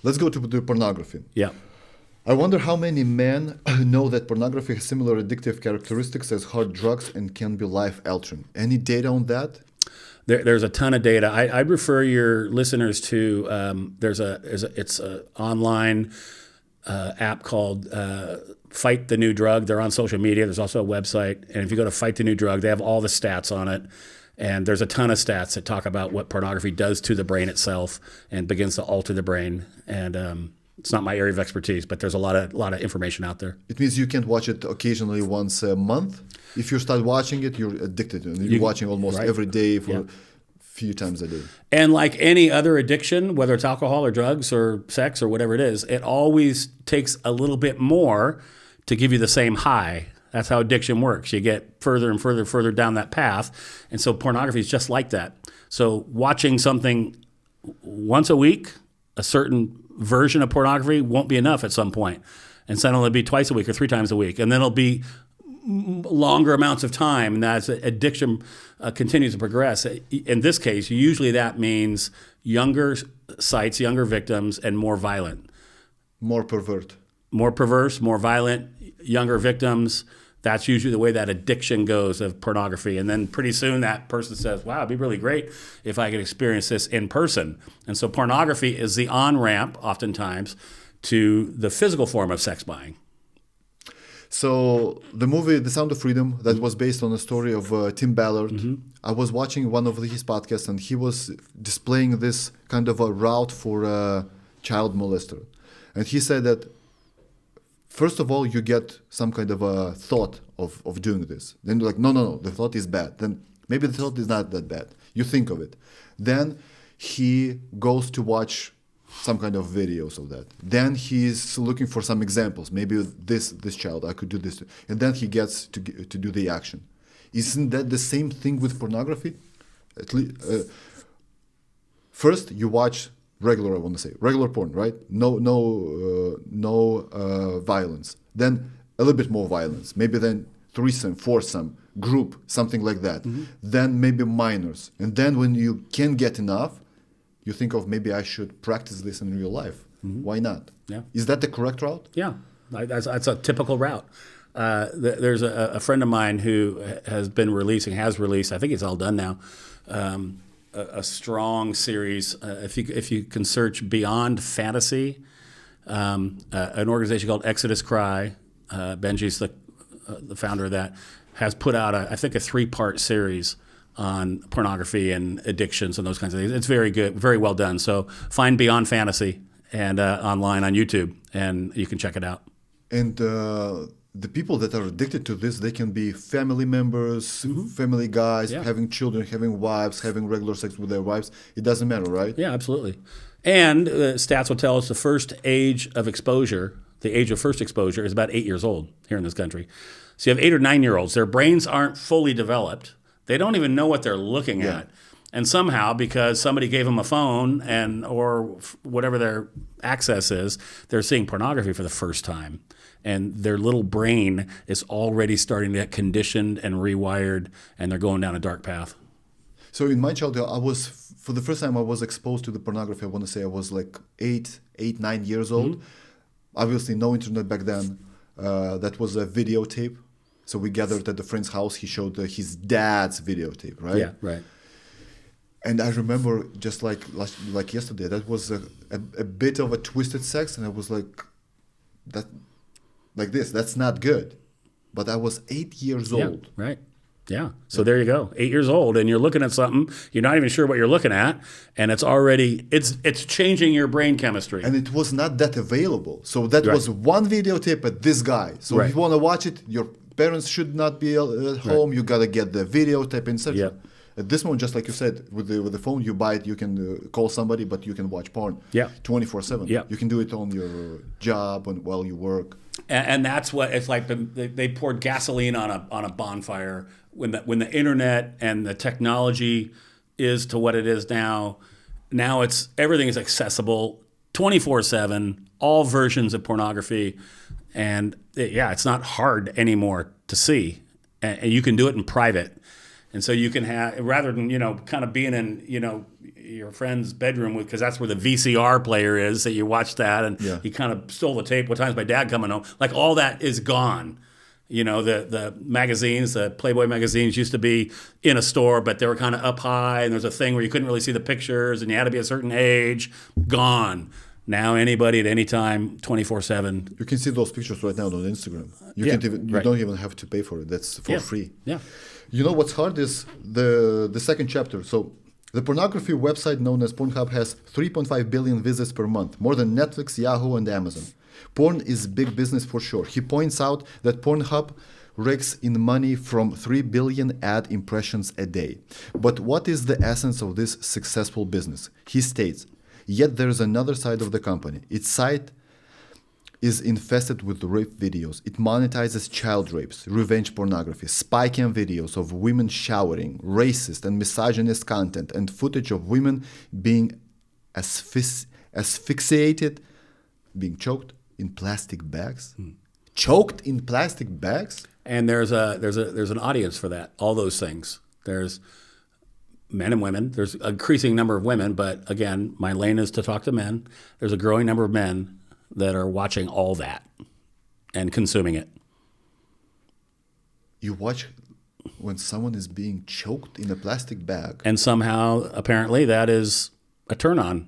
let's go to the pornography. Yeah. I wonder how many men know that pornography has similar addictive characteristics as hard drugs and can be life-altering. Any data on that? There's a ton of data. I'd refer your listeners to it's an online app called Fight the New Drug. They're on social media. There's also a website. And if you go to Fight the New Drug, they have all the stats on it. And there's a ton of stats that talk about what pornography does to the brain itself and begins to alter the brain. And it's not my area of expertise, but there's a lot of information out there. It means you can't watch it occasionally once a month. If you start watching it, you're addicted. And you're watching almost every day for a few times a day. And like any other addiction, whether it's alcohol or drugs or sex or whatever it is, it always takes a little bit more to give you the same high. That's how addiction works. You get further and further down that path. And so pornography is just like that. So watching something once a week, a certain version of pornography won't be enough at some point. And suddenly it'll be twice a week or 3 times a week. And then it'll be longer amounts of time. And as addiction continues to progress, in this case, usually that means younger sites, younger victims, and more violent. More pervert. More perverse, more violent, younger victims. That's usually the way that addiction goes of pornography. And then pretty soon that person says, wow, it'd be really great if I could experience this in person. And so pornography is the on-ramp, oftentimes, to the physical form of sex buying. So the movie The Sound of Freedom, that was based on a story of Tim Ballard. Mm-hmm. I was watching one of his podcasts, and he was displaying this kind of a route for a child molester. And he said that first of all, you get some kind of a thought of doing this. Then you're like, no, the thought is bad. Then maybe the thought is not that bad. You think of it. Then he goes to watch some kind of videos of that. Then he's looking for some examples. Maybe this child, I could do this. And then he gets to do the action. Isn't that the same thing with pornography? At least, first, you watch regular porn, right? No violence. Then a little bit more violence. Maybe then threesome, foursome, group, something like that. Mm-hmm. Then maybe minors. And then when you can't get enough, you think of maybe I should practice this in real life. Mm-hmm. Why not? Yeah. Is that the correct route? Yeah, that's a typical route. There's a friend of mine who has released, I think it's all done now, a strong series. If you can search Beyond Fantasy, an organization called Exodus Cry, Benji's the founder of that, has put out I think a 3-part series on pornography and addictions and those kinds of things. It's very good, very well done. So find Beyond Fantasy and online on YouTube, and you can check it out. And the people that are addicted to this, they can be family members, mm-hmm. family guys, having children, having wives, having regular sex with their wives. It doesn't matter, right? Yeah, absolutely. And stats will tell us the first age of exposure, the age of first exposure, is about 8 years old here in this country. So you have 8 or 9-year-olds. Their brains aren't fully developed. They don't even know what they're looking at. And somehow, because somebody gave them a phone or whatever their access is, they're seeing pornography for the first time. And their little brain is already starting to get conditioned and rewired, and they're going down a dark path. So in my childhood, for the first time I was exposed to the pornography, I want to say I was like 9 years old. Mm-hmm. Obviously no internet back then. That was a videotape. So we gathered at a friend's house. He showed his dad's videotape, right? Yeah, right. And I remember just like yesterday, that was a bit of a twisted sex, and I was like, that's not good. But I was 8 years old. Right. Yeah. So there you go. 8 years old, and you're looking at something, you're not even sure what you're looking at, and it's changing your brain chemistry. And it was not that available. So that was one videotape at this guy. So if you want to watch it, your parents should not be at home. You got to get the videotape, etc. Yeah. At this moment, just like you said, with the phone, you buy it, you can call somebody, but you can watch porn 24/7. Yeah. You can do it on your job while you work. And that's what it's like. They poured gasoline on a bonfire when the internet and the technology is to what it is now. Now everything is accessible 24/7, all versions of pornography, and it's not hard anymore to see, and you can do it in private. And so you can have, rather than, kind of being in, your friend's bedroom because that's where the VCR player is that you watch that and he kind of stole the tape. What time's my dad coming home? Like all that is gone. The magazines, the Playboy magazines used to be in a store, but they were kind of up high and there's a thing where you couldn't really see the pictures and you had to be a certain age. Gone. Now anybody at any time, 24/7. You can see those pictures right now on Instagram. You don't even have to pay for it. That's for free. Yeah. What's hard is the second chapter. So the pornography website known as Pornhub has 3.5 billion visits per month, more than Netflix, Yahoo, and Amazon. Porn is big business for sure. He points out that Pornhub rakes in money from 3 billion ad impressions a day. But what is the essence of this successful business? He states, yet there is another side of the company. Its site is infested with rape videos. It monetizes child rapes, revenge pornography, spy cam videos of women showering, racist and misogynist content, and footage of women being asphyxiated, being choked in plastic bags. Choked in plastic bags? And there's an audience for that. All those things. There's men and women. There's an increasing number of women, but again, my lane is to talk to men. There's a growing number of men that are watching all that and consuming it. You watch when someone is being choked in a plastic bag. And somehow, apparently, that is a turn on.